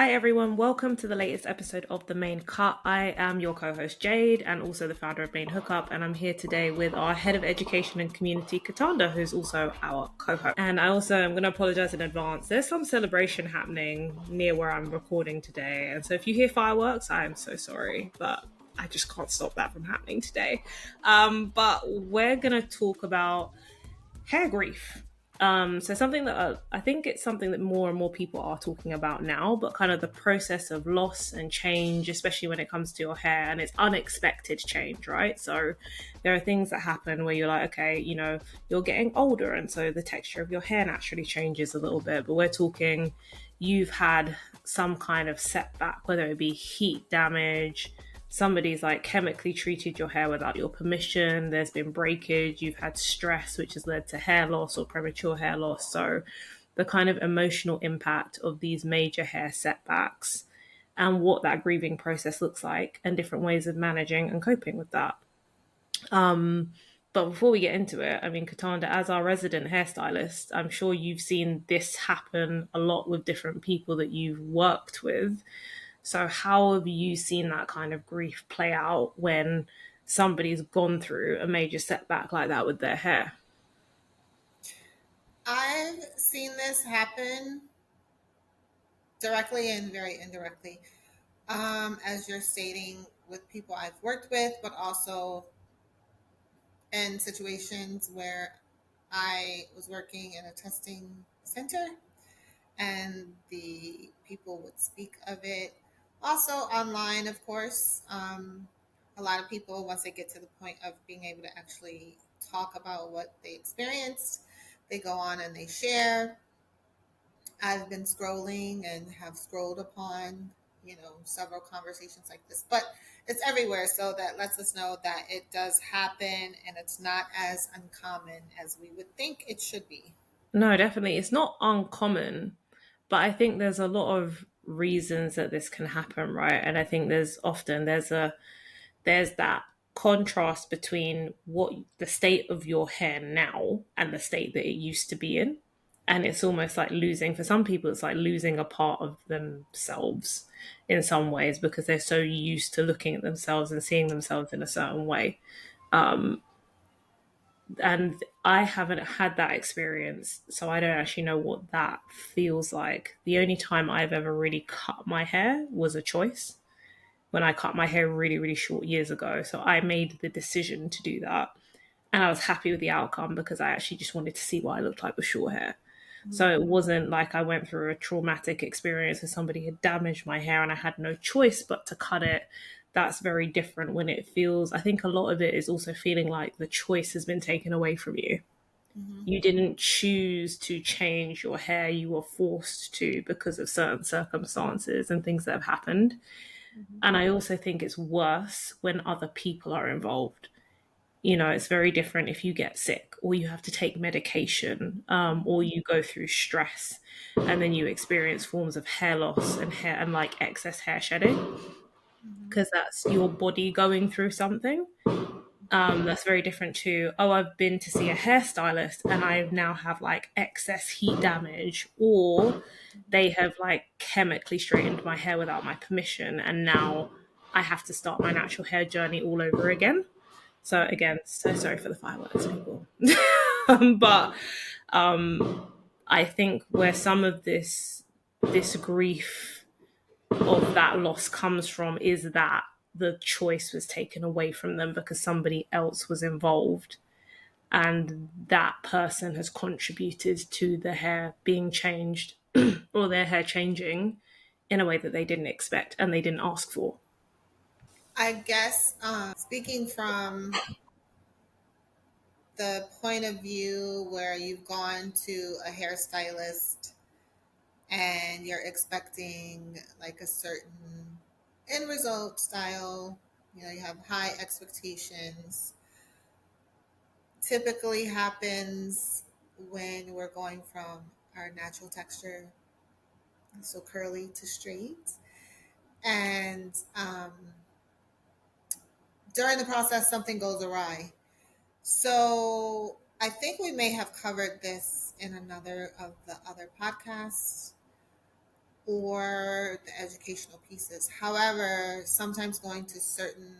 Hi everyone, welcome to the latest episode of The Main Cut. I am your co-host Jade and also the founder of Main Hookup, and I'm here today with our head of education and community Cataanda, who's also our co-host. And I also am going to apologize in advance. There's some celebration happening near where I'm recording today, and so if you hear fireworks, I am so sorry, but I just can't stop that from happening today. But we're going to talk about hair grief. So something that I think it's something that more and more people are talking about now, but kind of the process of loss and change, especially when it comes to your hair, and it's unexpected change, right? So there are things that happen where you're like, okay, you're getting older, and so the texture of your hair naturally changes a little bit. But we're talking, you've had some kind of setback, whether it be heat damage, somebody's like chemically treated your hair without your permission, there's been breakage, you've had stress which has led to hair loss or premature hair loss. So the kind of emotional impact of these major hair setbacks and what that grieving process looks like and different ways of managing and coping with that. But before we get into it, I mean, Cataanda, as our resident hairstylist, I'm sure you've seen this happen a lot with different people that you've worked with. So how have you seen that kind of grief play out when somebody's gone through a major setback like that with their hair? I've seen this happen directly and very indirectly, as you're stating, with people I've worked with, but also in situations where I was working in a testing center and the people would speak of it. Also online, of course. A lot of people, once they get to the point of being able to actually talk about what they experienced, they go on and they share. I've been scrolling and have scrolled upon, several conversations like this, but it's everywhere. So that lets us know that it does happen and it's not as uncommon as we would think it should be. No, definitely. It's not uncommon, but I think there's a lot of reasons that this can happen, right? And I think there's that contrast between what the state of your hair now and the state that it used to be in. And it's almost like losing, for some people, it's like losing a part of themselves in some ways because they're so used to looking at themselves and seeing themselves in a certain way. And I haven't had that experience, so I don't actually know what that feels like. The only time I've ever really cut my hair was a choice when I cut my hair really, really short years ago. So I made the decision to do that. And I was happy with the outcome because I actually just wanted to see what I looked like with short hair. So it wasn't like I went through a traumatic experience where somebody had damaged my hair and I had no choice but to cut it. That's very different when it feels, I think a lot of it is also feeling like the choice has been taken away from you. Mm-hmm. You didn't choose to change your hair, you were forced to because of certain circumstances and things that have happened. Mm-hmm. And I also think it's worse when other people are involved. It's very different if you get sick or you have to take medication, or you go through stress and then you experience forms of hair loss and hair and like excess hair shedding Mm-hmm. because that's your body going through something. That's very different to, oh, I've been to see a hairstylist and I now have like excess heat damage, or they have like chemically straightened my hair without my permission and now I have to start my natural hair journey all over again. So again, so sorry for the fireworks, people. But I think where some of this grief of that loss comes from is that the choice was taken away from them because somebody else was involved, and that person has contributed to the hair being changed or their hair changing in a way that they didn't expect and they didn't ask for. I guess speaking from the point of view where you've gone to a hairstylist and you're expecting like a certain end result style, you have high expectations, typically happens when we're going from our natural texture, so curly to straight. And during the process, something goes awry. So I think we may have covered this in another of the other podcasts, or the educational pieces. However, sometimes going to certain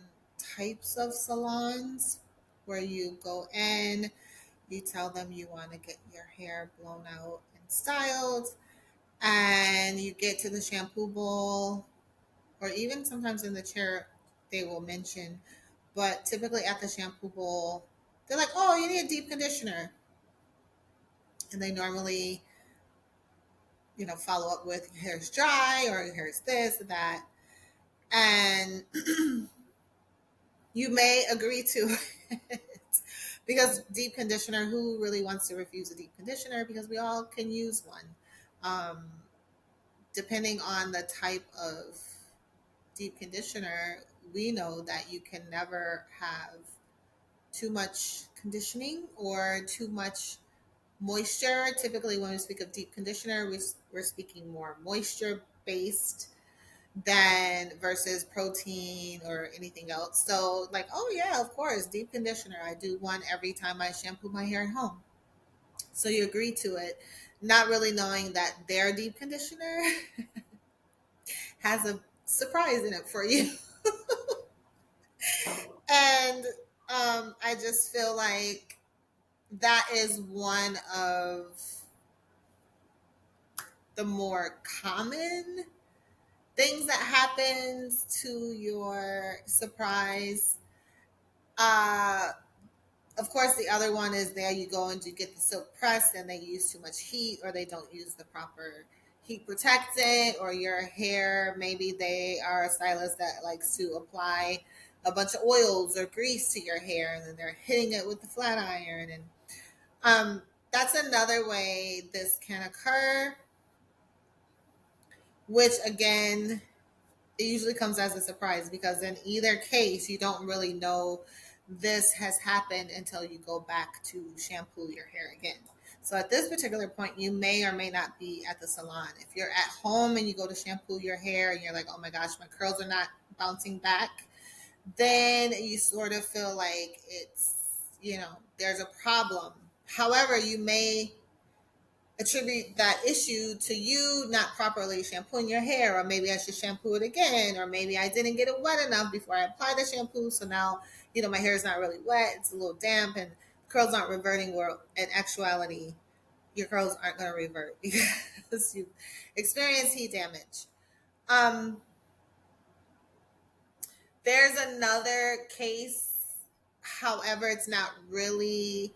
types of salons where you go in, you tell them you want to get your hair blown out and styled, and you get to the shampoo bowl, or even sometimes in the chair, they will mention, but typically at the shampoo bowl, they're like, oh, you need a deep conditioner. And they normally, follow up with your hair's dry or your hair's this or that. And you may agree to it because deep conditioner, who really wants to refuse a deep conditioner? Because we all can use one. Um, Depending on the type of deep conditioner, we know that you can never have too much conditioning or too much moisture. Typically, when we speak of deep conditioner, we're speaking more moisture based than versus protein or anything else. So, like, oh, yeah, of course, deep conditioner. I do one every time I shampoo my hair at home. So, you agree to it, not really knowing that their deep conditioner has a surprise in it for you. And I just feel like that is one of the more common things that happens to your surprise. Uh, of course, the other one is there you go and you get the silk press and they use too much heat or they don't use the proper heat protectant, or your hair, maybe they are a stylist that likes to apply a bunch of oils or grease to your hair and then they're hitting it with the flat iron. And that's another way this can occur, which again, it usually comes as a surprise because in either case, you don't really know this has happened until you go back to shampoo your hair again. So at this particular point, you may or may not be at the salon. If you're at home and you go to shampoo your hair and you're like, oh my gosh, my curls are not bouncing back, then you sort of feel like it's, there's a problem. However, you may attribute that issue to you not properly shampooing your hair, or maybe I should shampoo it again, or maybe I didn't get it wet enough before I applied the shampoo. So now, my hair is not really wet, it's a little damp, and curls aren't reverting. Where in actuality, your curls aren't going to revert because you experience heat damage. Um, there's another case, however, it's not really,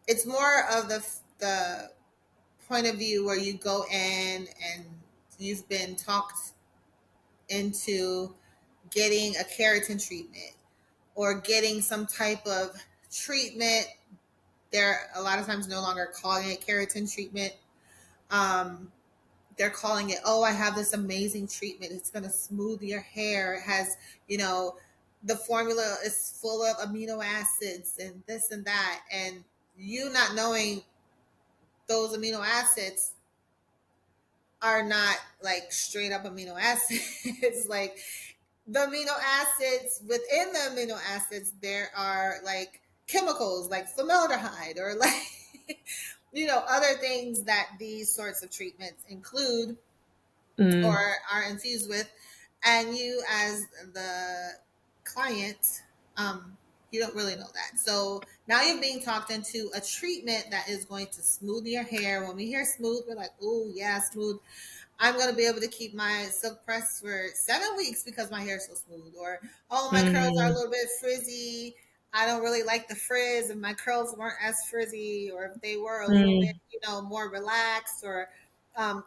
it's more of the point of view where you go in and you've been talked into getting a keratin treatment or getting some type of treatment. They're a lot of times no longer calling it keratin treatment. Um, they're calling it, oh, I have this amazing treatment. It's going to smooth your hair. It has, the formula is full of amino acids and this and that. And you not knowing those amino acids are not like straight up amino acids. Like the amino acids, within the amino acids, there are like chemicals like formaldehyde or like, other things that these sorts of treatments include or Mm. are infused with. And you, as the client, you don't really know that. So now you're being talked into a treatment that is going to smooth your hair. When we hear smooth, we're like, oh, yeah, smooth. I'm going to be able to keep my silk press for 7 weeks because my hair is so smooth. Or, oh, my curls are a Mm. little bit frizzy. I don't really like the frizz, and my curls weren't as frizzy, or if they were a little bit, Mm. more relaxed or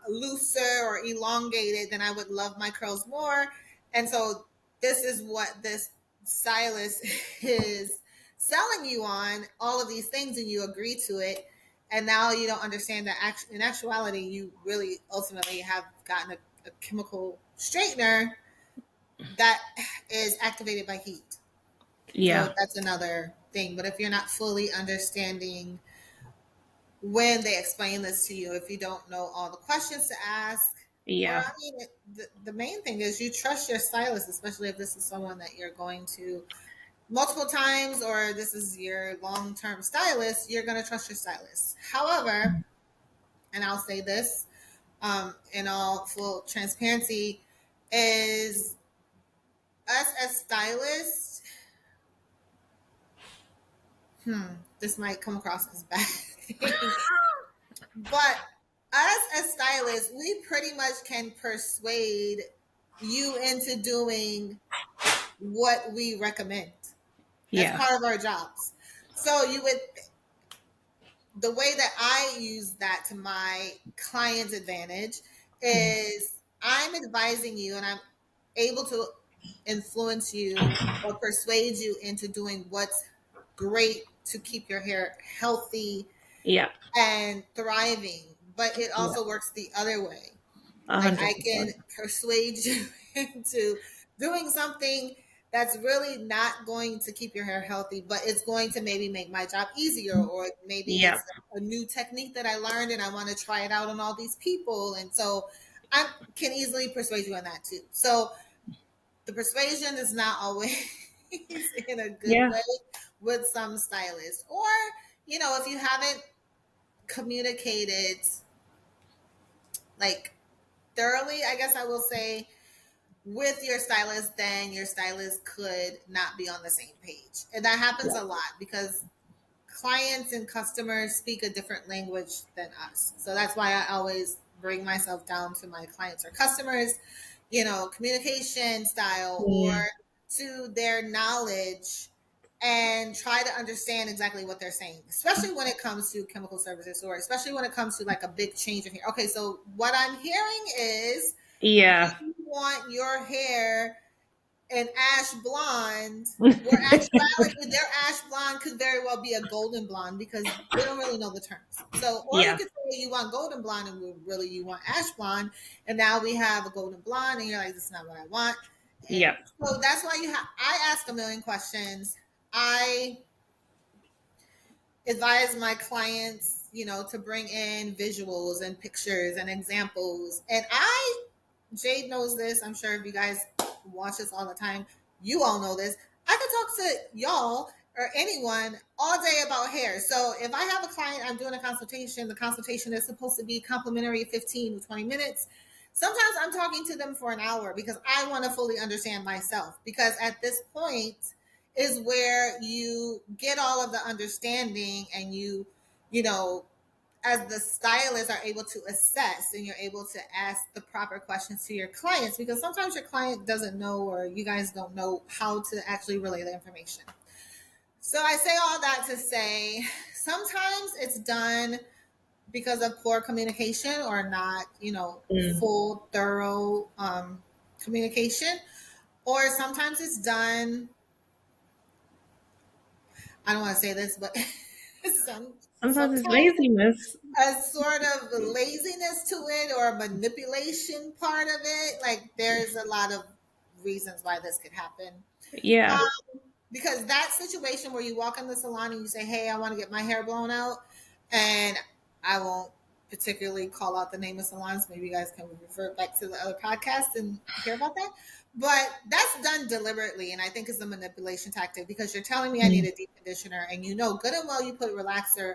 looser or elongated, then I would love my curls more. And so this is what this stylist is selling you on, all of these things, and you agree to it. And now you don't understand that in actuality, you really ultimately have gotten a chemical straightener that is activated by heat. So Yeah. that's another thing. But if you're not fully understanding when they explain this to you, if you don't know all the questions to ask, or Yeah. I mean, the main thing is you trust your stylist, especially if this is someone that you're going to multiple times or this is your long-term stylist, you're going to trust your stylist. However, and I'll say this, in all full transparency, is us as stylists. This might come across as bad thing, but us as stylists, we pretty much can persuade you into doing what we recommend. That's Yeah. part of our jobs. So you would, the way that I use that to my client's advantage is I'm advising you and I'm able to influence you or persuade you into doing what's great to keep your hair healthy Yeah. and thriving. But it Yeah. also works the other way. Like I can 100%. persuade you into doing something that's really not going to keep your hair healthy, but it's going to maybe make my job easier, or maybe Yeah. it's a new technique that I learned and I want to try it out on all these people. And so I can easily persuade you on that too. So the persuasion is not always in a good Yeah. way with some stylists. Or, if you haven't communicated like thoroughly, I guess I will say, with your stylist, then your stylist could not be on the same page. And that happens Yeah. a lot because clients and customers speak a different language than us. So that's why I always bring myself down to my clients or customers, communication style or Mm. to their knowledge, and try to understand exactly what they're saying, especially when it comes to chemical services, or especially when it comes to like a big change in hair. Okay, so what I'm hearing is Yeah. you want your hair an ash blonde, where actuality their ash blonde could very well be a golden blonde because they don't really know the terms. So, or you Yeah. could say you want golden blonde and really you want ash blonde, and now we have a golden blonde, and you're like, this is not what I want. And Yeah. so that's why I ask a million questions. I advise my clients, to bring in visuals and pictures and examples. And Jade knows this. I'm sure if you guys watch this all the time, you all know this. I could talk to y'all or anyone all day about hair. So if I have a client, I'm doing a consultation. The consultation is supposed to be complimentary, 15 to 20 minutes. Sometimes I'm talking to them for an hour because I want to fully understand myself. Because at this point is where you get all of the understanding, and you know, as the stylists are able to assess, and you're able to ask the proper questions to your clients, because sometimes your client doesn't know, or you guys don't know how to actually relay the information. So I say all that to say sometimes it's done because of poor communication, or not, Mm. full, thorough communication. Or sometimes it's done, I don't want to say this, but Sometimes it's sometimes laziness. a sort of laziness to it, or a manipulation part of it. Like there's a lot of reasons why this could happen. Yeah. Because that situation where you walk in the salon and you say, "Hey, I want to get my hair blown out," and I won't particularly call out the name of salons. Maybe you guys can refer back to the other podcast and hear about that. But that's done deliberately, and I think it's a manipulation tactic, because you're telling me I need Mm. a deep conditioner, and you know good and well you put relaxer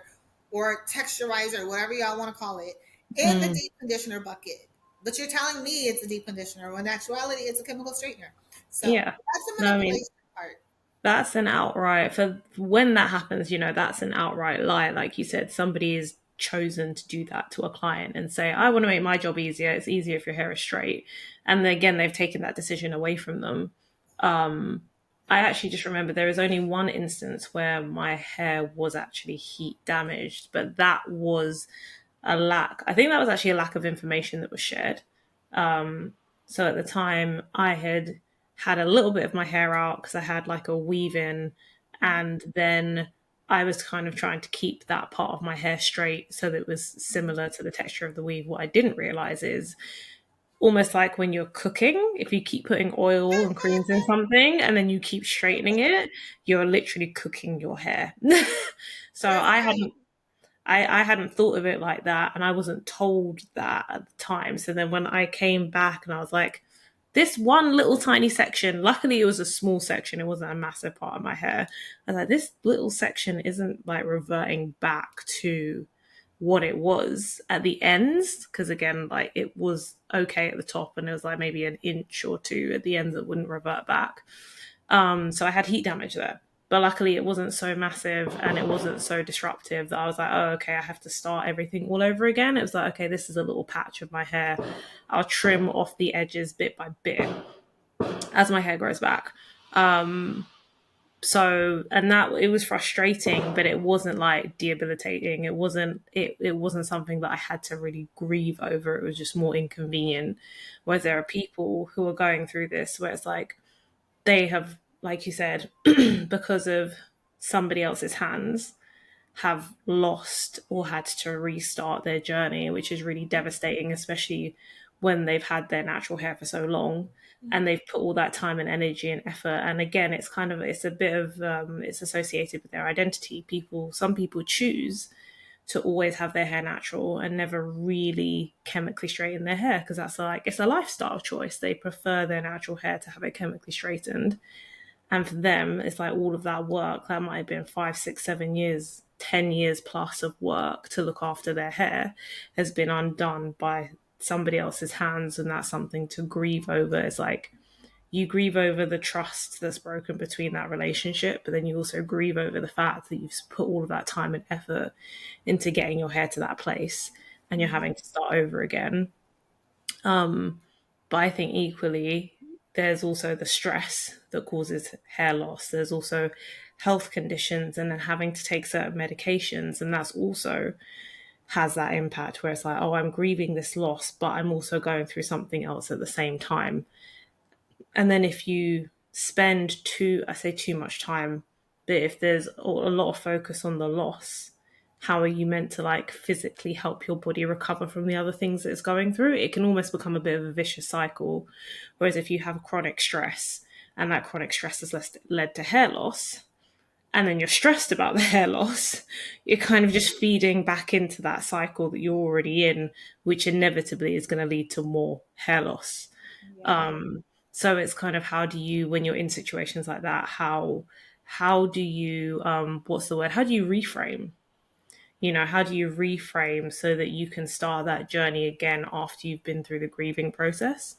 or texturizer, whatever y'all want to call it, in the Mm. deep conditioner bucket. But you're telling me it's a deep conditioner when in actuality it's a chemical straightener. So Yeah. that's the No, I mean, manipulation part. that's an outright, for when that happens, that's an outright lie. Like you said, somebody is chosen to do that to a client and say, I want to make my job easier. It's easier if your hair is straight. And again, they've taken that decision away from them. Um, I actually just remember there was only one instance where my hair was actually heat damaged, but that was a lack. I think that was actually a lack of information that was shared. So at the time, I had a little bit of my hair out because I had like a weave in, and then I was kind of trying to keep that part of my hair straight so that it was similar to the texture of the weave. What I didn't realize is almost like when you're cooking, if you keep putting oil and creams in something and then you keep straightening it, you're literally cooking your hair. So Right. I hadn't thought of it like that, and I wasn't told that at the time. So then when I came back and I was like, this one little tiny section, luckily it was a small section, it wasn't a massive part of my hair. I was like, this little section isn't like reverting back to what it was at the ends, because again, like it was okay at the top and it was like maybe an inch or two at the end that wouldn't revert back. So I had heat damage there. But luckily, it wasn't so massive and it wasn't so disruptive that I was like, oh, okay, I have to start everything all over again. It was like, okay, this is a little patch of my hair. I'll trim off the edges bit by bit as my hair grows back. So, and that it was frustrating, but it wasn't like debilitating. It wasn't something that I had to really grieve over. It was just more inconvenient. Whereas there are people who are going through this where it's like they have, like you said, because of somebody else's hands, have lost or had to restart their journey, which is really devastating, especially when they've had their natural hair for so long and they've put all that time and energy and effort. And again, it's a bit of it's associated with their identity. Some people choose to always have their hair natural and never really chemically straighten their hair because that's like it's a lifestyle choice. They prefer their natural hair to have it chemically straightened. And for them, it's like all of that work that might have been 5, 6, 7 years, 10 years plus of work to look after their hair has been undone by somebody else's hands. And that's something to grieve over. It's like you grieve over the trust that's broken between that relationship, but then you also grieve over the fact that you've put all of that time and effort into getting your hair to that place and you're having to start over again. But I think equally, there's also the stress that causes hair loss. There's also health conditions and then having to take certain medications. And that's also has that impact where it's like, oh, I'm grieving this loss, but I'm also going through something else at the same time. And then if you spend I say too much time, but if there's a lot of focus on the loss, how are you meant to like physically help your body recover from the other things that it's going through? It can almost become a bit of a vicious cycle. Whereas if you have chronic stress and that chronic stress has led to hair loss, and then you're stressed about the hair loss, you're kind of just feeding back into that cycle that you're already in, which inevitably is going to lead to more hair loss. Yeah. So it's kind of how do you, when you're in situations like that, how do you what's the word? How do you reframe? How do you reframe so that you can start that journey again after you've been through the grieving process?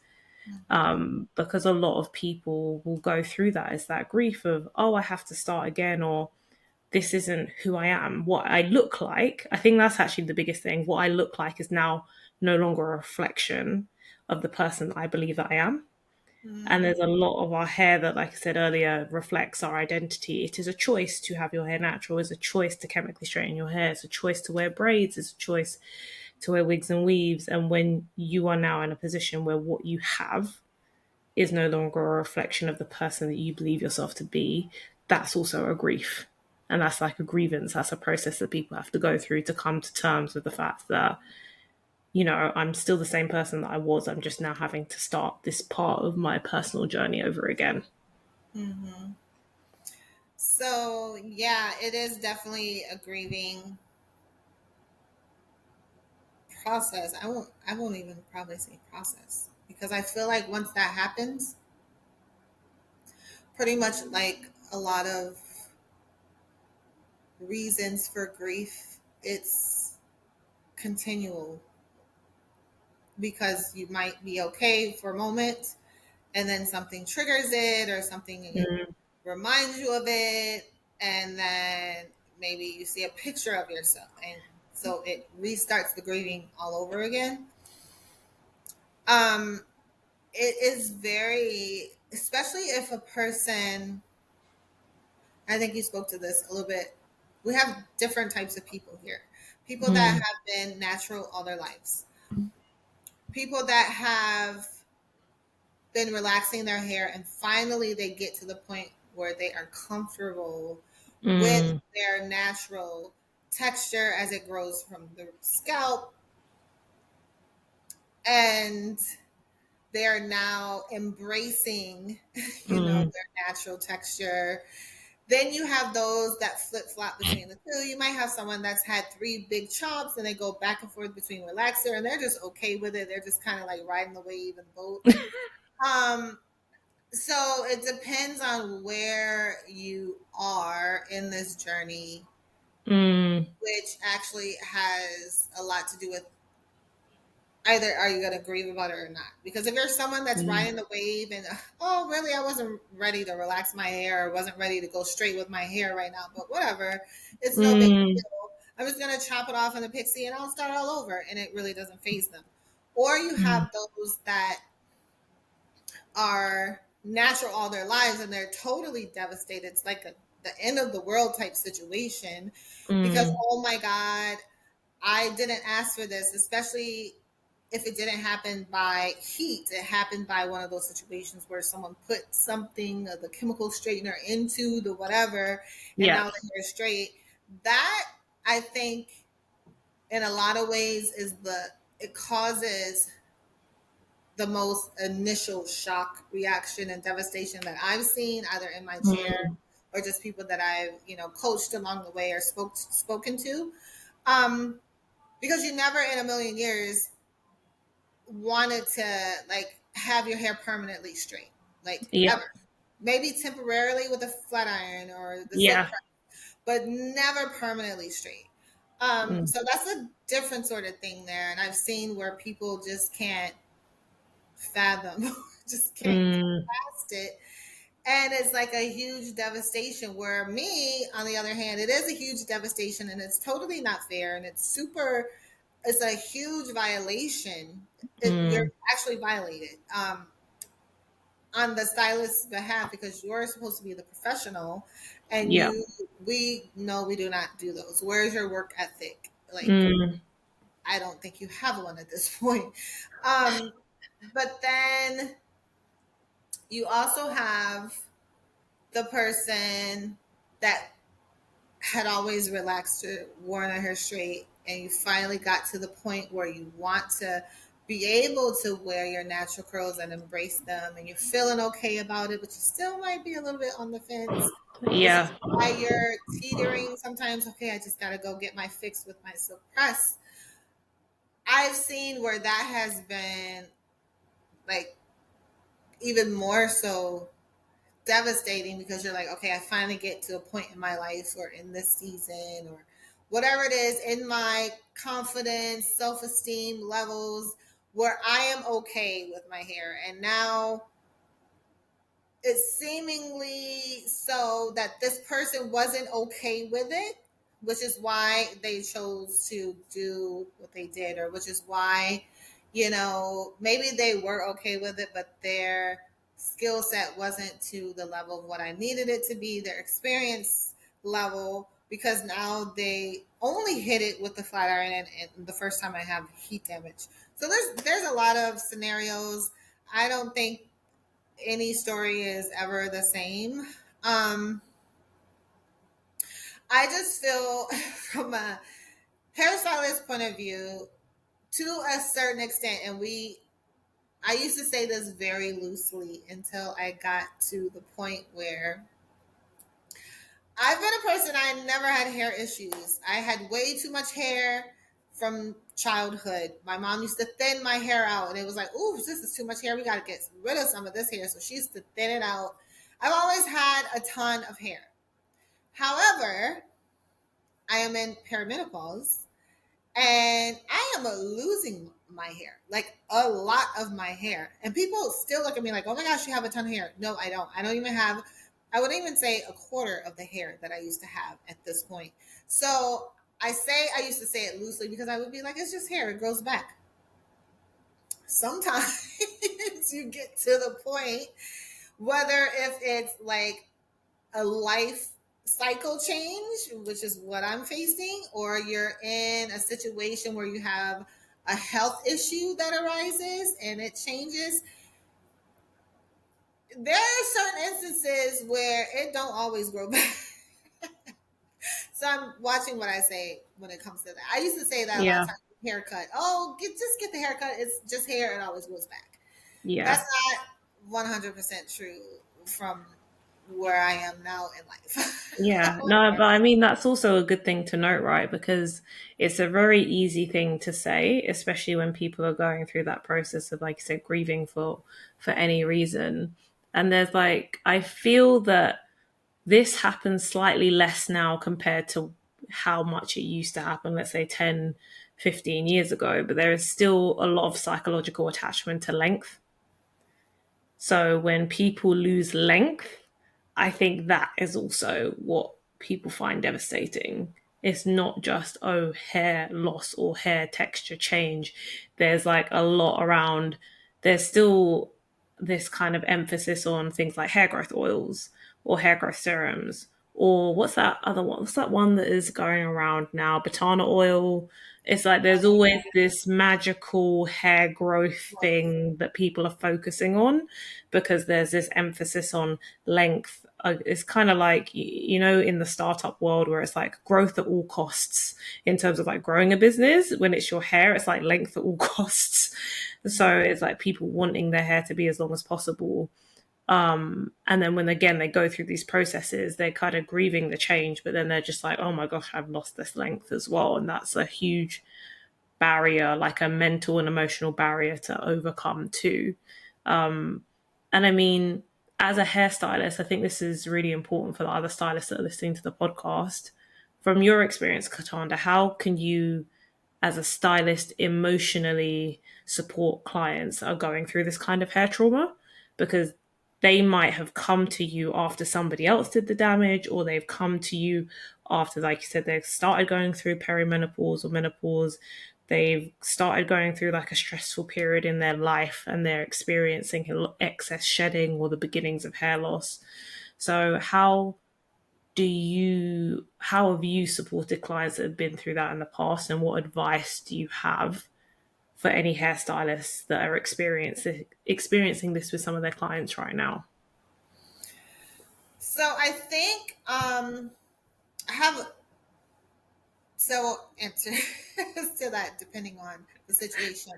Because a lot of people will go through that. It's that grief of, oh, I have to start again, or this isn't who I am. What I look like, I think that's actually the biggest thing. What I look like is now no longer a reflection of the person that I believe that I am. And Mm-hmm. there's a lot of our hair that, like I said earlier, reflects our identity. It is a choice to have your hair natural. It's a choice to chemically straighten your hair. It's a choice to wear braids. It's a choice to wear wigs and weaves. And when you are now in a position where what you have is no longer a reflection of the person that you believe yourself to be, that's also a grief. And that's like a grievance. That's a process that people have to go through to come to terms with the fact that I'm still the same person that I was. I'm just now having to start this part of my personal journey over again. Mm-hmm. So yeah, it is definitely a grieving process. I won't even probably say process because I feel like once that happens, pretty much like a lot of reasons for grief, it's continual because you might be okay for a moment and then something triggers it or something Mm, reminds you of it, and then maybe you see a picture of yourself and so it restarts the grieving all over again. um it is very, especially if a person, I think you spoke to this a little bit, we have different types of people here. People that mm, have been natural all their lives, people that have been relaxing their hair and finally they get to the point where they are comfortable with mm, their natural texture as it grows from the scalp, and they're now embracing mm, their natural texture. Then you have those that flip flop between the two. You might have someone that's had three big chops and they go back and forth between relaxer and they're just okay with it. They're just kind of like riding the wave and boat. um so it depends on where you are in this journey Mm. which actually has a lot to do with either are you going to grieve about it or not. Because if you're someone that's Mm. riding the wave and, oh, really, I wasn't ready to relax my hair or wasn't ready to go straight with my hair right now, but whatever, it's no big Mm. deal. I'm just going to chop it off in a pixie and I'll start all over. And it really doesn't faze them. Or you Mm. have those that are natural all their lives and they're totally devastated. It's like the end of the world type situation because, Mm. oh my God, I didn't ask for this, especially if it didn't happen by heat. It happened by one of those situations where someone put something, the chemical straightener into the whatever, and Yeah. now the hair straight. That, I think, in a lot of ways, it causes the most initial shock reaction and devastation that I've seen, either in my chair Mm. or just people that I've coached along the way or spoken to. Um, because you never in a million years wanted to like have your hair permanently straight, like Yeah. ever. Maybe temporarily with a flat iron or the silk Yeah. press, but never permanently straight. Mm. So that's a different sort of thing there, and I've seen where people just can't fathom, just can't get Mm. past it, and it's like a huge devastation. Where me, on the other hand, it is a huge devastation, and it's totally not fair, and it's a huge violation. You're Mm. actually violated on the stylist's behalf because you're supposed to be the professional, and Yeah. we know we do not do those. Where's your work ethic? Like, Mm. I don't think you have one at this point. Um, but then you also have the person that had always relaxed her, worn her hair straight, and you finally got to the point where you want to be able to wear your natural curls and embrace them, and you're feeling okay about it, but you still might be a little bit on the fence, which Yeah. is why you're teetering sometimes. Okay, I just got to go get my fix with my silk press. I've seen where that has been like even more so devastating because you're like, okay, I finally get to a point in my life or in this season or whatever it is in my confidence, self esteem levels where I am okay with my hair. And now it's seemingly so that this person wasn't okay with it, which is why they chose to do what they did, or which is why, maybe they were okay with it, but their skill set wasn't to the level of what I needed it to be, their experience level, because now they only hit it with the flat iron and the first time I have heat damage. So there's a lot of scenarios. I don't think any story is ever the same. Um, I just feel from a hairstylist point of view, to a certain extent, I used to say this very loosely until I got to the point where I've been a person, I never had hair issues. I had way too much hair from childhood. My mom used to thin my hair out, and it was like, ooh, this is too much hair. We got to get rid of some of this hair. So she used to thin it out. I've always had a ton of hair. However, I am in perimenopause and I am losing my hair, like a lot of my hair. And people still look at me like, oh my gosh, you have a ton of hair. No, I don't. I don't even have, I wouldn't even say a quarter of the hair that I used to have at this point. So I used to say it loosely because I would be like, it's just hair, it grows back. Sometimes you get to the point, whether if it's like a life cycle change, which is what I'm facing, or you're in a situation where you have a health issue that arises and it changes. There are certain instances where it don't always grow back. So I'm watching what I say when it comes to that. I used to say that a lot of Yeah. times. Haircut. Oh, just get the haircut. It's just hair. It always grows back. That's Yeah. not 100% true from where I am now in life. Yeah, no, but I mean, that's also a good thing to note, right? Because it's a very easy thing to say, especially when people are going through that process of, like you said, grieving for any reason. And there's like, I feel that this happens slightly less now compared to how much it used to happen, let's say 10, 15 years ago, but there is still a lot of psychological attachment to length. So when people lose length, I think that is also what people find devastating. It's not just, oh, hair loss or hair texture change. There's like a lot around, there's still this kind of emphasis on things like hair growth oils or hair growth serums. Or what's that other one? What's that one that is going around now? Batana oil. It's like there's always this magical hair growth thing that people are focusing on because there's this emphasis on length. It's kind of like, you know, in the startup world where it's like growth at all costs in terms of like growing a business. When it's your hair, it's like length at all costs. So it's like people wanting their hair to be as long as possible. And then when again they go through these processes, they're kind of grieving the change, but then they're just like, oh my gosh, I've lost this length as well. And that's a huge barrier, like a mental and emotional barrier to overcome too. And I mean, as a hairstylist, I think this is really important for the other stylists that are listening to the podcast. From your experience, Katanda, how can you, as a stylist, emotionally support clients that are going through this kind of hair trauma? Because they might have come to you after somebody else did the damage, or they've come to you after, like you said, they've started going through perimenopause or menopause. They've started going through like a stressful period in their life and they're experiencing excess shedding or the beginnings of hair loss. So how have you supported clients that have been through that in the past, and what advice do you have for any hairstylists that are experiencing this with some of their clients right now? So I think I have several answers to that depending on the situation.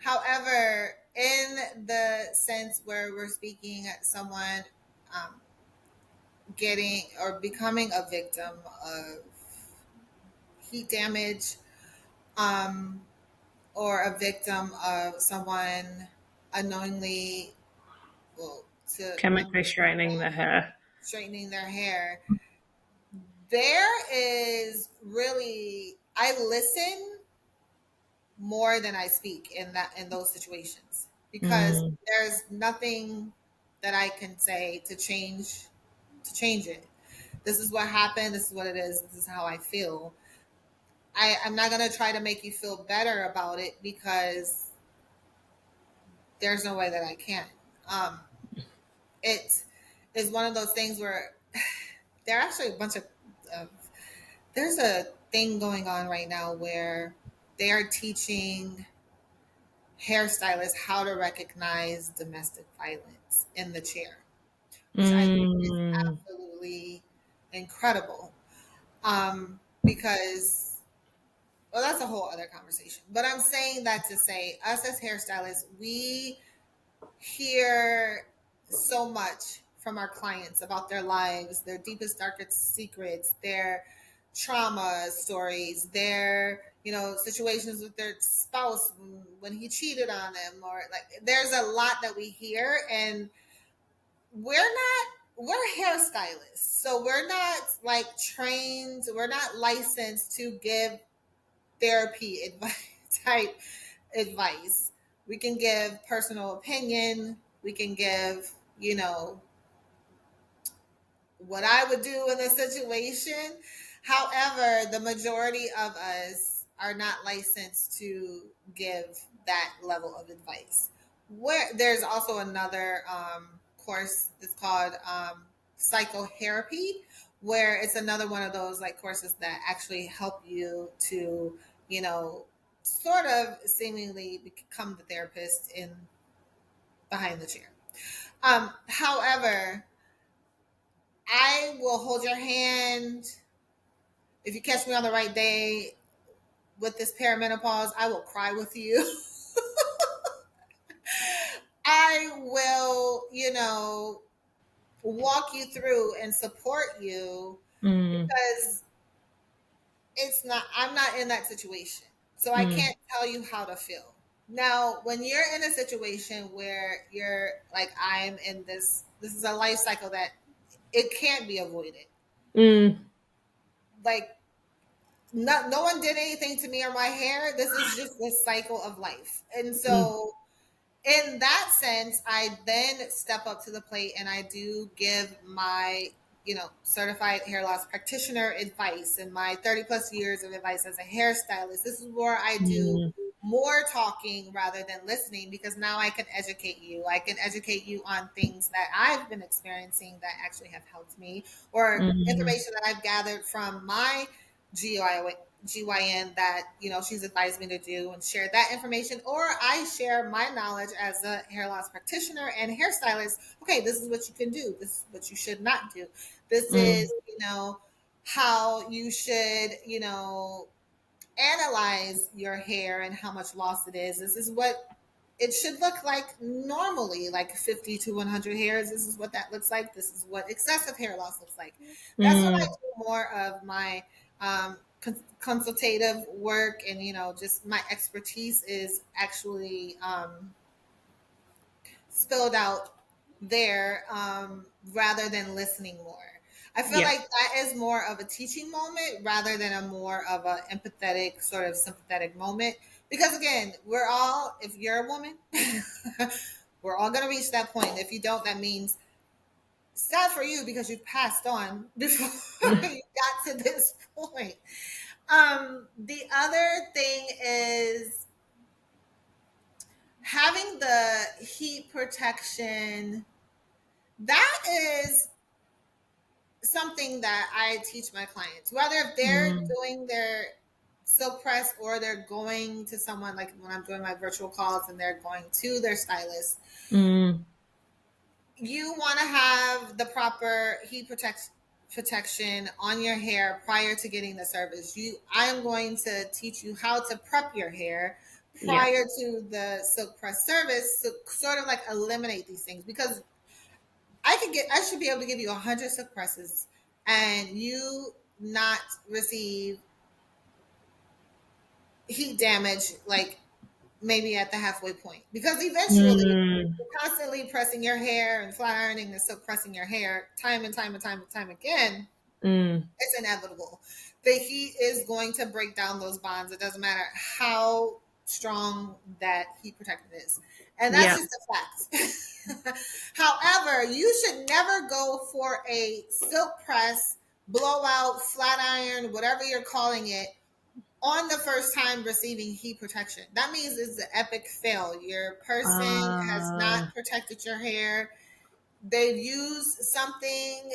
However, in the sense where we're speaking at someone um, getting or becoming a victim of heat damage, um, or a victim of someone unknowingly, well, to Chemically straightening the hair. straightening their hair, there is really, I listen more than I speak in those situations because Mm, there's nothing that I can say to change it. This is what happened. This is what it is. This is how I feel. I'm not gonna try to make you feel better about it because there's no way that I can. Um, it is one of those things where there are actually a bunch of there's a thing going on right now where they are teaching hairstylists how to recognize domestic violence in the chair, which I think is mm, absolutely incredible. Because, well, that's a whole other conversation. But I'm saying that to say, us as hairstylists, we hear so much from our clients about their lives, their deepest, darkest secrets, their trauma stories, their situations with their spouse when he cheated on them, or like there's a lot that we hear, and we're hairstylists, so we're not like trained, we're not licensed to give therapy advice type advice. We can give personal opinion. We can give, what I would do in a situation. However, the majority of us are not licensed to give that level of advice. Where there's also another course, it's called psychotherapy, where it's another one of those like courses that actually help you to, you know, sort of seemingly become the therapist in behind the chair. However, I will hold your hand. If you catch me on the right day with this perimenopause, I will cry with you. I will, walk you through and support you mm, because I'm not in that situation. So I mm, can't tell you how to feel. Now, when you're in a situation where you're like, I'm in this is a life cycle that it can't be avoided. mm, Like no one did anything to me or my hair. This is just the cycle of life. And Mm, so in that sense, I then step up to the plate and I do give my, certified hair loss practitioner advice and my 30 plus years of advice as a hairstylist. This is where I do mm, more talking rather than listening because now I can educate you. I can educate you on things that I've been experiencing that actually have helped me or mm, information that I've gathered from my GI GYN that she's advised me to do and share that information, or I share my knowledge as a hair loss practitioner and hairstylist. Okay, this is what you can do. This is what you should not do. This mm, is how you should analyze your hair and how much loss it is. This is what it should look like normally, like 50 to 100 hairs. This is what that looks like. This is what excessive hair loss looks like. That's what I mm, do more of my consultative work, and just my expertise is actually spilled out there, rather than listening more. I feel yeah. like that is more of a teaching moment rather than a more of a empathetic, sort of sympathetic moment. Because again, we're all, if you're a woman, we're all going to reach that point. If you don't, that means sad for you because you passed on before you got to this point. The other thing is having the heat protection. That is something that I teach my clients, whether if they're Mm, doing their silk press or they're going to someone, like when I'm doing my virtual calls and they're going to their stylist. mm, You want to have the proper protection on your hair prior to getting the service. I am going to teach you how to prep your hair yeah. prior to the silk press service to sort of like eliminate these things, because I should be able to give you 100 silk presses and you not receive heat damage, like maybe at the halfway point, because eventually Mm, you're constantly pressing your hair and flat ironing and silk pressing your hair time and time and time and time again. mm, It's inevitable. The heat is going to break down those bonds. It doesn't matter how strong that heat protectant is. And that's yeah. just a fact. However, you should never go for a silk press, blowout, flat iron, whatever you're calling it, on the first time receiving heat protection. That means it's an epic fail. Your person has Uh, not protected your hair. They've used something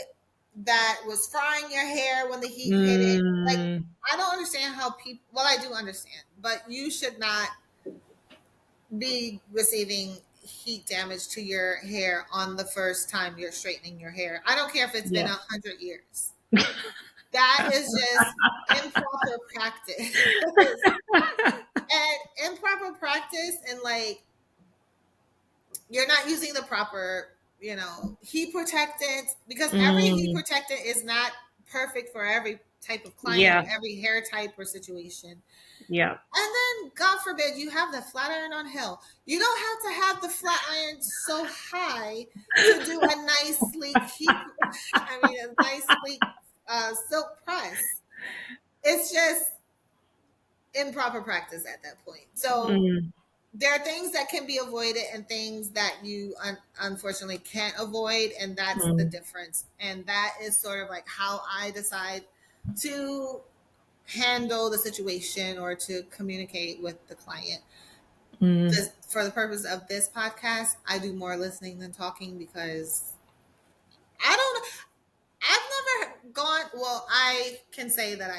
that was frying your hair when the heat hit it. Like, mm, I don't understand how people, well, I do understand, but you should not be receiving heat damage to your hair on the first time you're straightening your hair. I don't care if it's been yeah. 100 years. That is just improper practice. And improper practice, and like you're not using the proper, heat protectant, because every heat Mm, protectant is not perfect for every type of client or yeah. every hair type or situation. Yeah. And then, God forbid, you have the flat iron on hell. You don't have to have the flat iron so high to do a nice, sleek heat. I mean, a nice, sleek silk press. It's just improper practice at that point. So Mm, there are things that can be avoided and things that you unfortunately can't avoid, and that's the mm, difference. And that is sort of like how I decide to handle the situation or to communicate with the client. mm, For the purpose of this podcast, I do more listening than talking because I don't, I've never gone, well, I can say that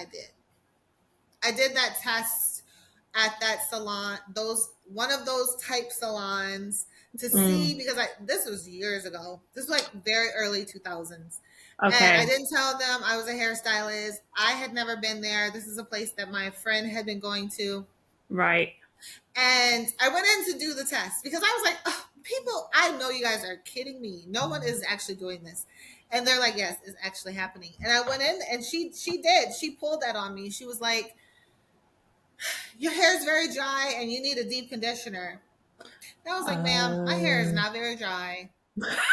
I did that test at that salon, those one of those type salons, to see, mm. because this was years ago. This was like very early 2000s. And I Okay. didn't tell them I was a hairstylist. I had never been there. This is a place that my friend had been going to. Right. And I went in to do the test because I was like, oh, people, I know you guys are kidding me. No one is actually doing this. And they're like, yes, it's actually happening. And I went in and she did. She pulled that on me. She was like, your hair is very dry and you need a deep conditioner. And I was like, ma'am, my hair is Um, not very dry.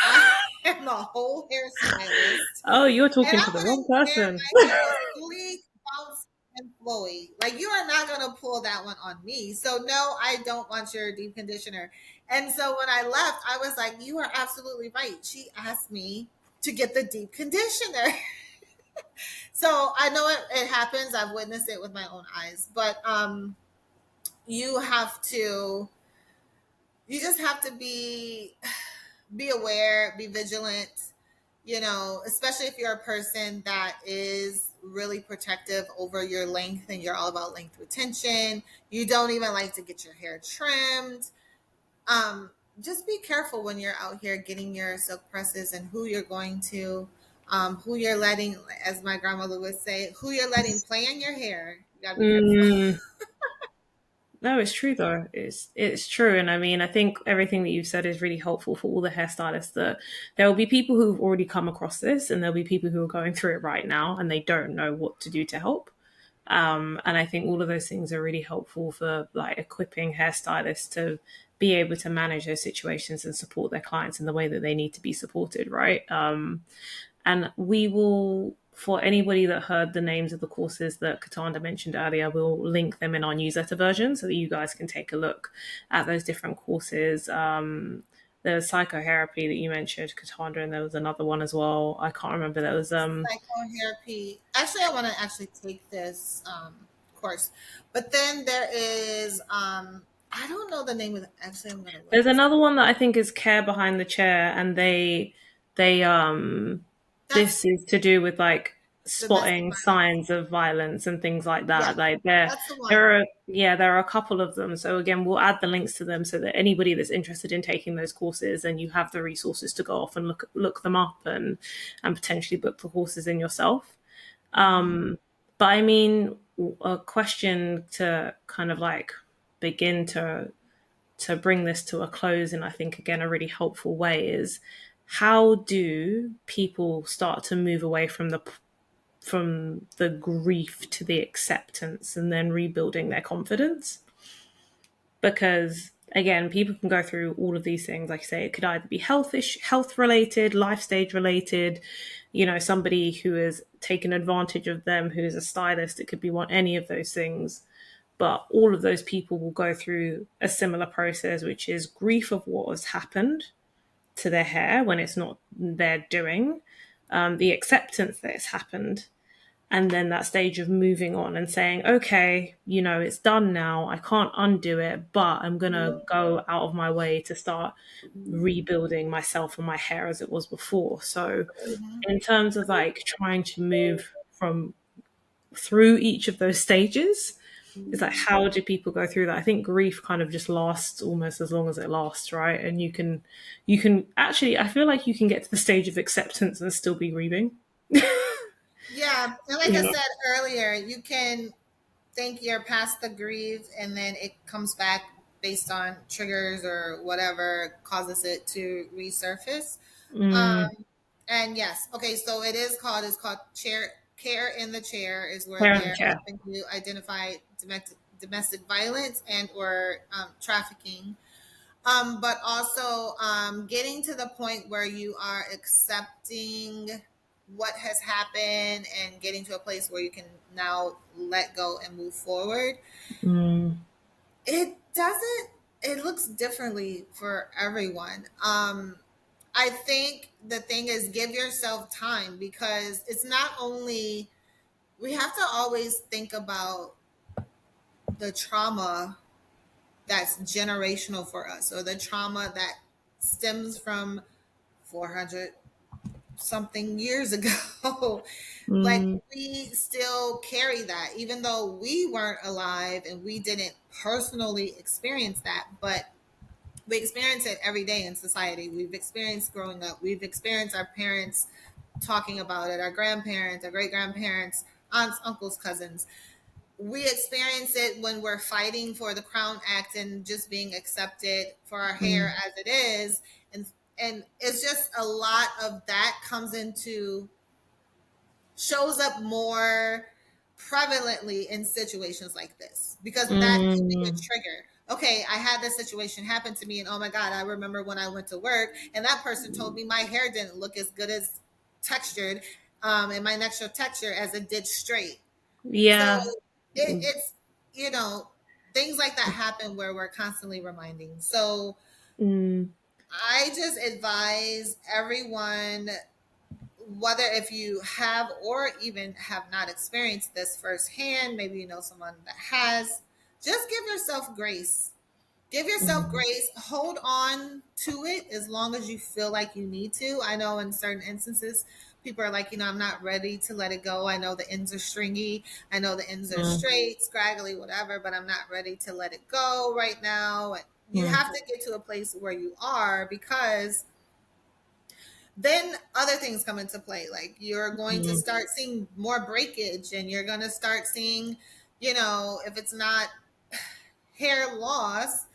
I am a whole hairstylist. oh, you're And talking I to the want wrong to wear person. my hair sleek, bouncy and flowy. Like, you are not gonna pull that one on me. So no, I don't want your deep conditioner. And so when I left, I was like, you are absolutely right. She asked me to get the deep conditioner. So I know it happens. I've witnessed it with my own eyes. But you have to you just have to be aware, be vigilant, especially if you're a person that is really protective over your length and you're all about length retention. You don't even like to get your hair trimmed. Just be careful when you're out here getting your silk presses and who you're going to, who you're letting, as my grandmother would say, who you're letting play in your hair. You gotta be careful. Mm. No, it's true though. It's true, and I mean, I think everything that you've said is really helpful for all the hairstylists. That there will be people who've already come across this, and there'll be people who are going through it right now, and they don't know what to do to help. And I think all of those things are really helpful for like equipping hairstylists to be able to manage those situations and support their clients in the way that they need to be supported, right? And we will, for anybody that heard the names of the courses that Kataanda mentioned earlier, we'll link them in our newsletter version so that you guys can take a look at those different courses. The psychotherapy that you mentioned, Kataanda, and there was another one as well. I can't remember. That was Psychotherapy. Actually, I want to actually take this course, but then there is I don't know the name of it. Actually, I'm gonna look there's this up. another one that I think is Care Behind the Chair, and they That's this is to do with like domestic spotting violence. signs of violence and things like Yeah, that. Like there that's the one. there are yeah, there are a couple of them. So again, we'll add the links to them so that anybody that's interested in taking those courses and you have the resources to go off and look them up and potentially book the courses in yourself. Mhm. But I mean, a question to kind of like begin to bring this to a close in, I think, again, a really helpful way is how do people start to move away from the grief to the acceptance and then rebuilding their confidence? Because again, people can go through all of these things. Like I say, it could either be health related, life stage related, somebody who has taken advantage of them, who is a stylist. It could be any of those things. But all of those people will go through a similar process, which is grief of what has happened to their hair when it's not their doing, the acceptance that it's happened, and then that stage of moving on and saying, okay, it's done now. I can't undo it, but I'm going to go out of my way to start rebuilding myself and my hair as it was before. So, Mhm. in terms of like trying to move from through each of those stages, it's like, how do people go through that? I think grief kind of just lasts almost as long as it lasts, right? And you can actually, I feel like you can get to the stage of acceptance and still be grieving. Yeah, and like you I know said earlier, you can think you're past the grief, and then it comes back based on triggers or whatever causes it to resurface. mm, And yes, okay, so it's called chair care in the chair is where Care and they're care. helping you identify domestic violence and or trafficking, but also getting to the point where you are accepting what has happened and getting to a place where you can now let go and move forward. mm, It doesn't, it looks differently for everyone. I think the thing is give yourself time, because it's not only, we have to always think about the trauma that's generational for us, or the trauma that stems from 400 something years ago. Like, mm, we still carry that, even though we weren't alive and we didn't personally experience that, but we experience it every day in society. We've experienced growing up, we've experienced our parents talking about it, our grandparents, our great grandparents, aunts, uncles, cousins. We experience it when we're fighting for the Crown Act and just being accepted for our hair mm, as it is. And it's just a lot of that comes into, shows up more prevalently in situations like this, because that can be a mm. trigger. Okay, I had this situation happen to me, and oh my God, I remember when I went to work and that person told me my hair didn't look as good as textured, and my natural texture as it did straight. So Yeah. it's, you know, things like that happen where we're constantly reminding. So Mm, I just advise everyone, whether if you have or even have not experienced this firsthand, maybe you know someone that has, just give yourself grace. Give yourself mm, grace. Hold on to it as long as you feel like you need to. I know in certain instances, people are like, I'm not ready to let it go. I know the ends are stringy. I know the ends are mm, straight, scraggly, whatever, but I'm not ready to let it go right now. You mm, have to get to a place where you are, because then other things come into play. Like you're going to mm, start seeing more breakage, and you're going to start seeing, if it's not hair loss,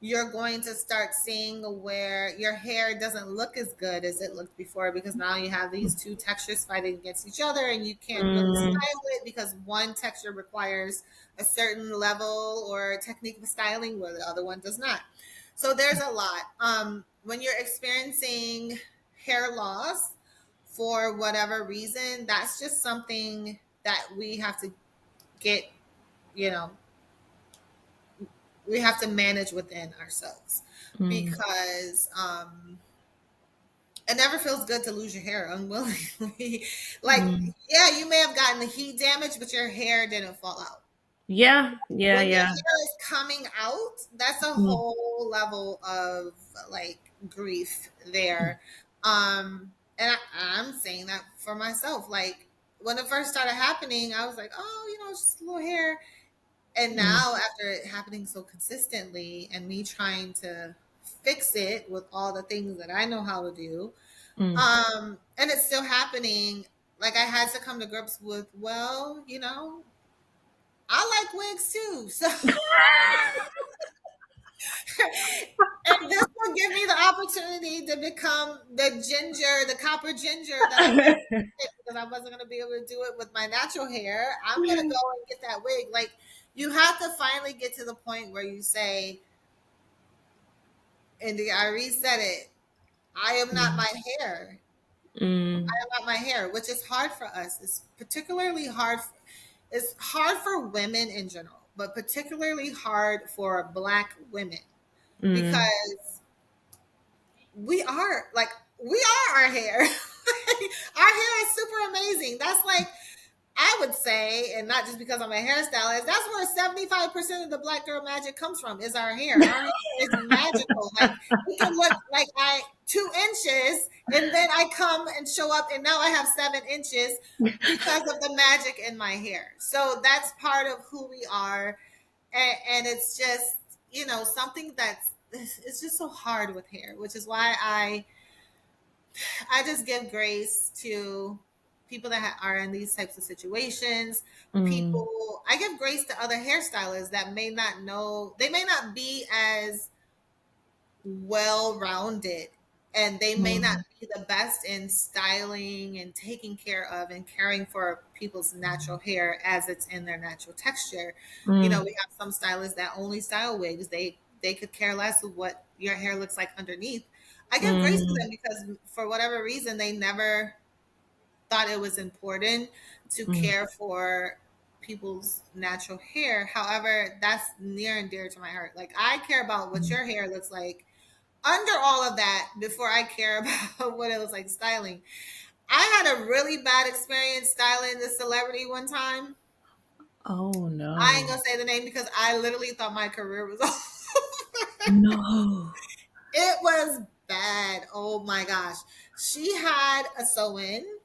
you're going to start seeing where your hair doesn't look as good as it looked before, because now you have these two textures fighting against each other, and you can't really mm, style it because one texture requires a certain level or technique of styling where the other one does not. So there's a lot. When you're experiencing hair loss for whatever reason, that's just something that we have to get, you know, we have to manage within ourselves, mm, because it never feels good to lose your hair unwillingly. Like, mm. yeah, you may have gotten the heat damage, but your hair didn't fall out. Yeah, yeah, When your yeah. hair is coming out, that's a Mm, whole level of like grief there. And I'm saying that for myself. Like when it first started happening, I was like, oh, it's just a little hair. And mm, now, after it happening so consistently and me trying to fix it with all the things that I know how to do, mm. and it's still happening, like I had to come to grips with, well, I like wigs too. So, and this will give me the opportunity to become the copper ginger that I wanted to, because I wasn't going to be able to do it with my natural hair. I'm going to go and get that wig. Like, you have to finally get to the point where you say, and I reset it. I am not Mm, my hair. mm, I am not my hair, which is hard for us. It's particularly hard. It's hard for women in general, but particularly hard for Black women, mm, because we are our hair. Our hair is super amazing. That's like, I would say, and not just because I'm a hairstylist, that's where 75% of the Black girl magic comes from, is our hair. Our hair is magical. Like, it can look like 2 inches, and then I come and show up, and now I have 7 inches because of the magic in my hair. So that's part of who we are. And it's just, something it's just so hard with hair, which is why I just give grace to people that are in these types of situations. mm, People, I give grace to other hairstylists that may not know, they may not be as well rounded, and they may not mm, be the best in styling and taking care of and caring for people's natural hair as it's in their natural texture. mm, We have some stylists that only style wigs. They could care less of what your hair looks like underneath. I give grace to mm, them because for whatever reason they never thought it was important to mm, care for people's natural hair. However, that's near and dear to my heart. Like, I care about what mm. your hair looks like under all of that before I care about what it was like styling. I had a really bad experience styling this celebrity one time. Oh I ain't no. gonna say the name because I literally thought my career was over. No. It was bad. Oh my gosh. She had a sew-in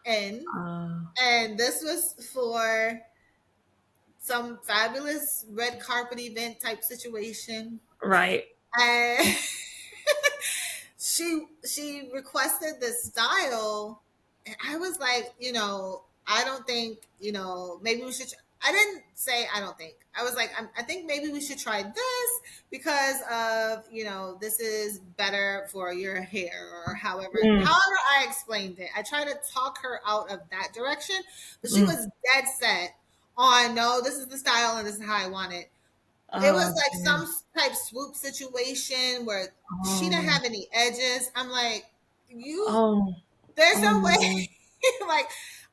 in, Uh, and this was for some fabulous red carpet event type situation. right. And she requested this style, and I was like, I don't think, maybe we should. I didn't say I don't think. I was like, I think maybe we should try this because of, this is better for your hair, or Mm, however I explained it. I tried to talk her out of that direction, but she mm. was dead set on, no, this is the style and this is how I want it. It was Oh, like okay. some type swoop situation where she didn't Oh, have any edges. I'm like, oh, there's oh no way. no. Like,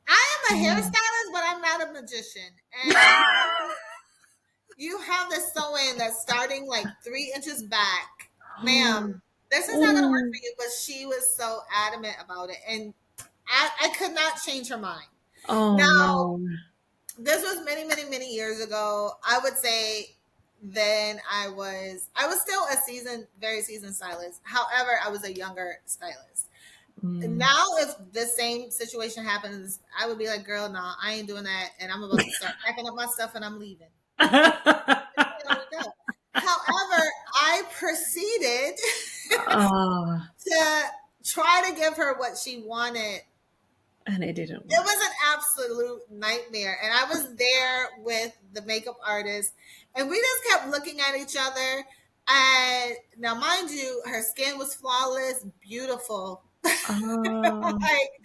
I am a Oh. hairstylist, but I'm not a magician. And You have this sew-in that's starting like 3 inches back, ma'am. Oh, This is not gonna work oh, for you. But she was so adamant about it, and I could not change her mind. oh Now, no. this was many, many, many years ago. I would say then I was still a very seasoned stylist. However, I was a younger stylist. Mm. Now, if the same situation happens, I would be like, girl, nah, I ain't doing that. And I'm about to start packing up my stuff and I'm leaving. However, I proceeded Oh, to try to give her what she wanted. and it didn't It work. was an absolute nightmare. And I was there with the makeup artist, and we just kept looking at each other. And now, mind you, her skin was flawless, beautiful. Oh, Like,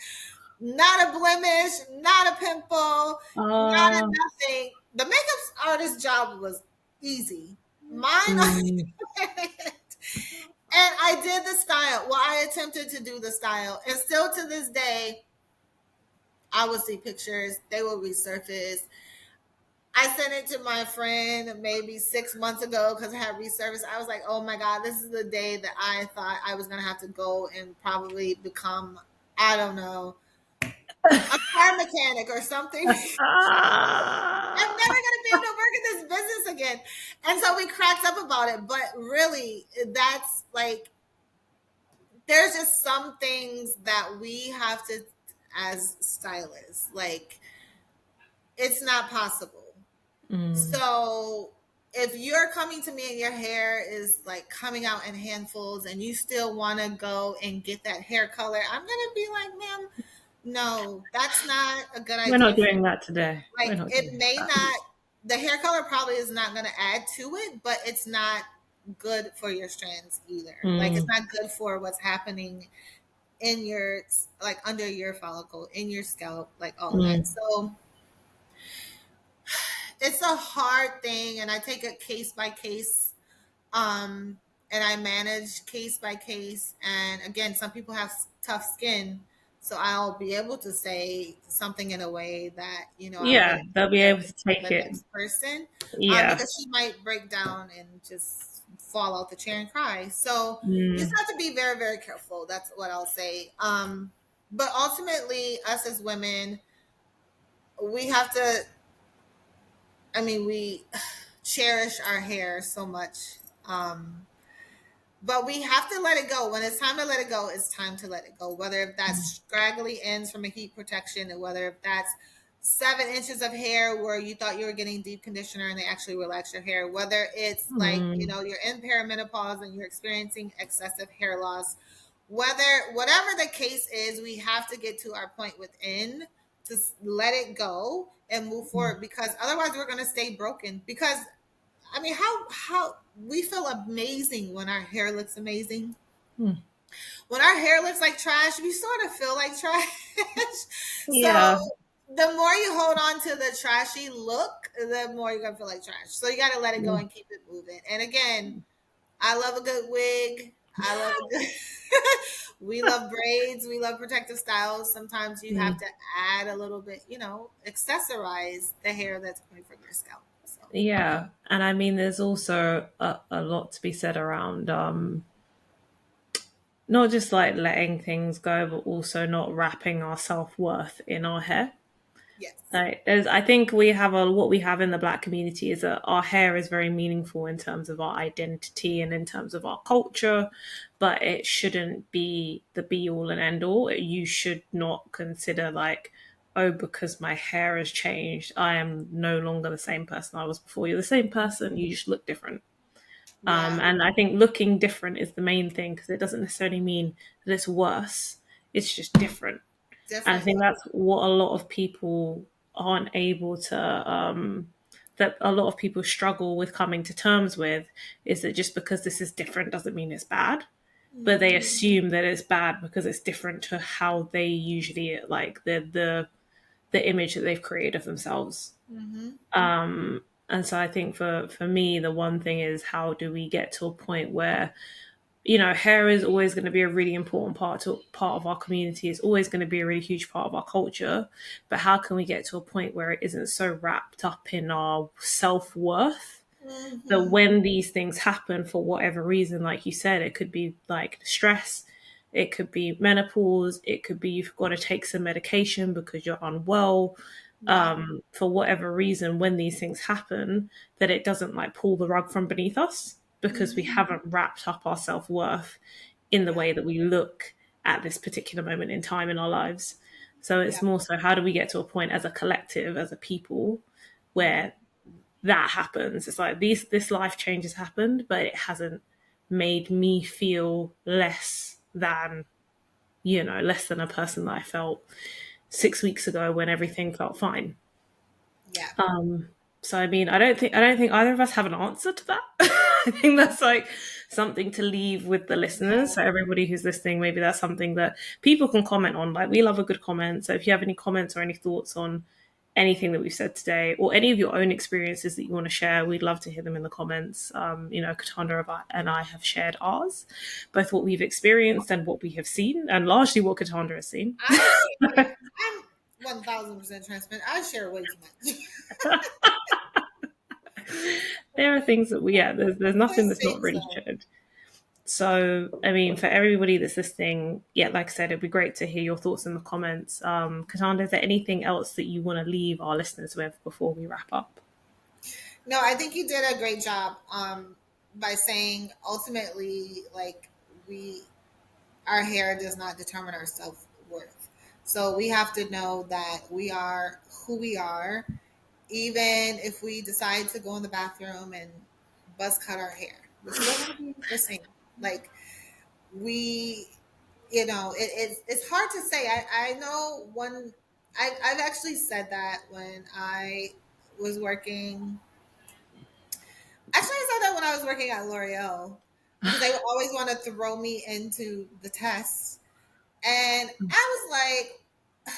not a blemish, not a pimple, not a oh, nothing. The makeup artist's job was easy. Mine, mm, and I did the style. Well, I attempted to do the style, and still to this day, I will see pictures. They will resurface. I sent it to my friend maybe 6 months ago because I had resurfaced. I was like, "Oh my god, this is the day that I thought I was gonna have to go and probably become, I don't know, a car mechanic or something." I'm never ah, gonna be able to work in this business again. And so we cracked up about it. But really, that's like, there's just some things that we have to, as stylists, like, it's not possible. mm, So if you're coming to me and your hair is like coming out in handfuls and you still want to go and get that hair color, I'm gonna be like, ma'am, no, that's not a good we're idea not for doing you. that today. We're Like, not it doing may that. not, the hair color probably is not going to add to it, but it's not good for your strands either. Like, it's Mm, not good for what's happening in your, like, under your follicle, in your scalp, like all that. mm, So it's a hard thing, and I take it case by case. Um, and I manage case by case. And again, some people have tough skin, so I'll be able to say something in a way that, I yeah, wouldn't they'll be say able to to take the it. next person, Yeah. because she might break down and just fall out the chair and cry. So you just Mm, have to be very, very careful. That's what I'll say. But ultimately, us as women, we have to, I mean, we cherish our hair so much. But we have to let it go. When it's time to let it go, it's time to let it go. Whether if that's scraggly ends from a heat protection, and whether if that's 7 inches of hair where you thought you were getting deep conditioner and they actually relax your hair, whether it's like, mm, you're in perimenopause and you're experiencing excessive hair loss, whatever the case is, we have to get to our point within to let it go and move mm, forward, because otherwise we're going to stay broken. Because I mean, how we feel amazing when our hair looks amazing. mm. When our hair looks like trash, we sort of feel like trash. So Yeah. the more you hold on to the trashy look, the more you're gonna feel like trash. So you got to let it go Mm, and keep it moving. And again, I love a good wig. I love a good. We love braids. We love protective styles. Sometimes you have mm. to add a little bit, accessorize the hair that's coming from your scalp. So Yeah. And I mean, there's also a lot to be said around not just like letting things go, but also not wrapping our self worth in our hair. yes. Like, I think we have what we have in the Black community is that our hair is very meaningful in terms of our identity and in terms of our culture, but it shouldn't be the be all and end all. You should not consider like, oh, because my hair has changed, I am no longer the same person I was before. You're the same person, you just look different. Yeah. And I think looking different is the main thing because it doesn't necessarily mean that it's worse. It's just different. And I Different. think that's what a lot of people aren't able to, that a lot of people struggle with coming to terms with is that just because this is different doesn't mean it's bad. But they Mm-hmm. assume that it's bad because it's different to how they usually like the image that they've created of themselves. Mm-hmm. And so I think for me, the one thing is how do we get to a point where hair is always going to be a really important part of our community. It's always going to be a really huge part of our culture. But how can we get to a point where it isn't so wrapped up in our self worth That Mm-hmm. when these things happen for whatever reason, like you said, it could be like stress, it could be menopause, it could be you've got to take some medication because you're unwell. Yeah. For whatever reason, when these things happen, that it doesn't like pull the rug from beneath us because we Mm-hmm. haven't wrapped up our self worth in the Yeah. way that we look at this particular moment in time in our lives. So it's Yeah. more so how do we get to a point as a collective, as a people, Mm-hmm. where that happens. It's like this life change has happened, but it hasn't made me feel less than, less than a person that I felt 6 weeks ago when everything felt fine. Yeah. So I mean, I don't think either of us have an answer to that. I think that's like something to leave with the listeners. Yeah. So everybody who's listening, maybe that's something that people can comment on. Like we love a good comment. So if you have any comments or any thoughts on anything that we've said today, or any of your own experiences that you want to share, we'd love to hear them in the comments. Katanda and I have shared ours, both what we've experienced and what we have seen, and largely what Katanda has seen. I'm 1000% transparent. I share way too much. There are things that there's I nothing that's not think really so. shared. So, I mean, for everybody that's listening, like I said, it'd be great to hear your thoughts in the comments. Katanda, is there anything else that you want to leave our listeners with before we wrap up? No, I think you did a great job by saying ultimately, like, we, our hair does not determine our self worth. So we have to know that we are who we are, even if we decide to go in the bathroom and buzz cut our hair. We're still going to be the same. Like, we, it's hard to say. I know one, I've actually said that when I was working. Actually, I said that when I was working at L'Oreal because they would always want to throw me into the tests. And I was like,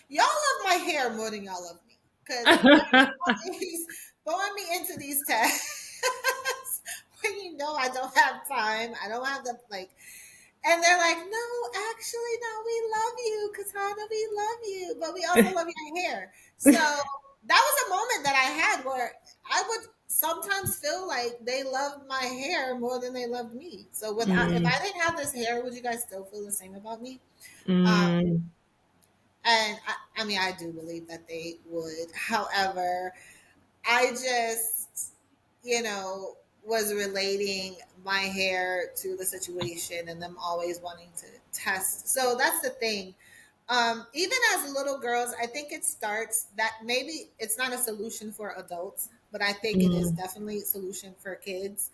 y'all love my hair more than y'all love me because why are you always throwing me into these tests when you know I don't have time? I don't have the, like, and they're like, no, actually, no, we love you, Katana, we love you, but we also love your hair. So that was a moment that I had where I would sometimes feel like they loved my hair more than they loved me. So without, if Mm, I didn't have this hair, would you guys still feel the same about me? Um, mm, and I mean, I do believe that they would. However, I just, was relating my hair to the situation and them always wanting to test. So that's the thing. Even as little girls, I think it starts that maybe it's not a solution for adults, but I think it is mm, definitely a solution for kids.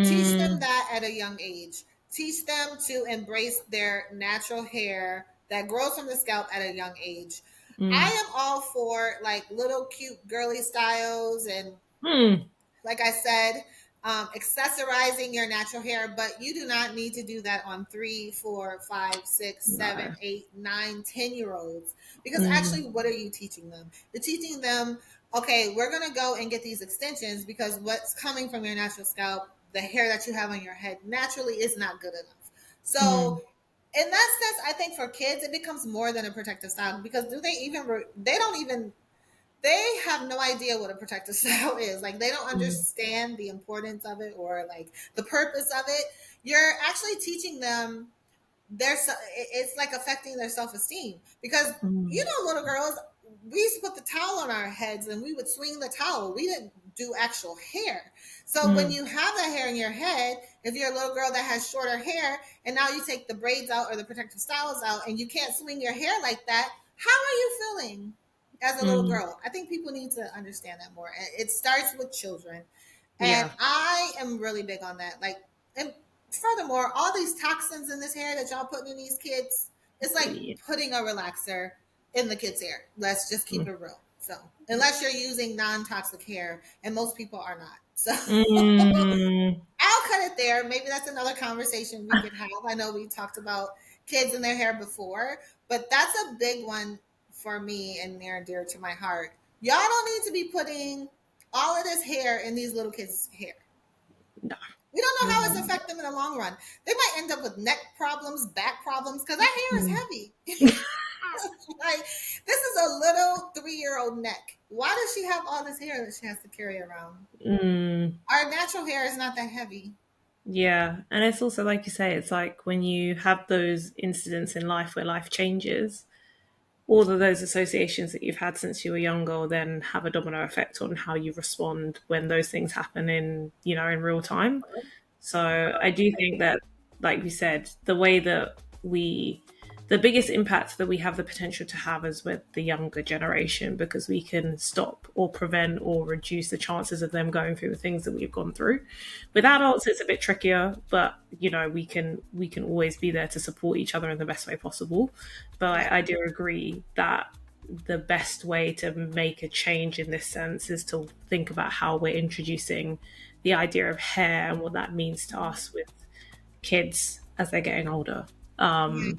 Teach them mm, that at a young age. Teach them to embrace their natural hair that grows from the scalp at a young age. I mm, am all for like little cute girly styles and mm. like I said, accessorizing your natural hair, but you do not need to do that on 3, 4, 5, 6, 7, No. 8, 9, 10 year olds. Because Mm, actually, what are you teaching them? You're teaching them, okay, we're going to go and get these extensions because what's coming from your natural scalp, the hair that you have on your head, naturally is not good enough. So, mm, in that sense, I think for kids, it becomes more than a protective style because they don't even they have no idea what a protective style is. Like they don't mm, understand the importance of it or like the purpose of it. You're actually teaching them it's like affecting their self-esteem because mm, little girls, we used to put the towel on our heads and we would swing the towel. We didn't do actual hair. So when mm, you have that hair in your head, if you're a little girl that has shorter hair and now you take the braids out or the protective styles out and you can't swing your hair like that, how are you feeling as a little mm. girl? I think people need to understand that more. It starts with children. And Yeah. I am really big on that. Like, and furthermore, all these toxins in this hair that y'all putting in these kids, it's like Yeah. putting a relaxer in the kid's hair. Let's just keep Mm. it real. So, unless you're using non-toxic hair, and most people are not. So, Mm, I'll cut it there. Maybe that's another conversation we could have. I know we talked about kids and their hair before, but that's a big one for me and near and dear to my heart. Y'all don't need to be putting all of this hair in these little kids' hair. no. We don't know how it's Mm, affect them in the long run. They might end up with neck problems, back problems, because that hair is mm. heavy. Like, this is a little 3-year-old neck. Why does she have all this hair that she has to carry around? Mm, Our natural hair is not that heavy. yeah. And it's also, like you say, it's like when you have those incidents in life where life changes, all of those associations that you've had since you were younger will then have a domino effect on how you respond when those things happen in, in real time. So I do think that, like we said, the biggest impact that we have the potential to have is with the younger generation, because we can stop or prevent or reduce the chances of them going through the things that we've gone through. With adults, it's a bit trickier, but we can always be there to support each other in the best way possible. But Yeah. I do agree that the best way to make a change in this sense is to think about how we're introducing the idea of hair and what that means to us with kids as they're getting older. Yeah.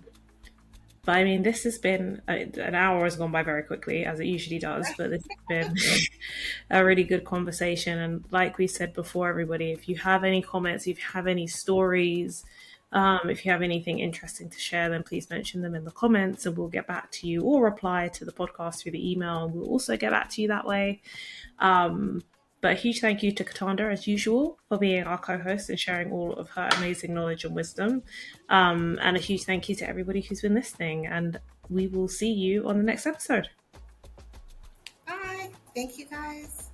But I mean, this has been an hour has gone by very quickly, as it usually does. But this has been a really good conversation. And like we said before, everybody, if you have any comments, if you have any stories, if you have anything interesting to share, then please mention them in the comments, and we'll get back to you or reply to the podcast through the email, and we'll also get back to you that way. But a huge thank you to Katanda, as usual, for being our co host and sharing all of her amazing knowledge and wisdom. And a huge thank you to everybody who's been listening. And we will see you on the next episode. Bye. Thank you, guys.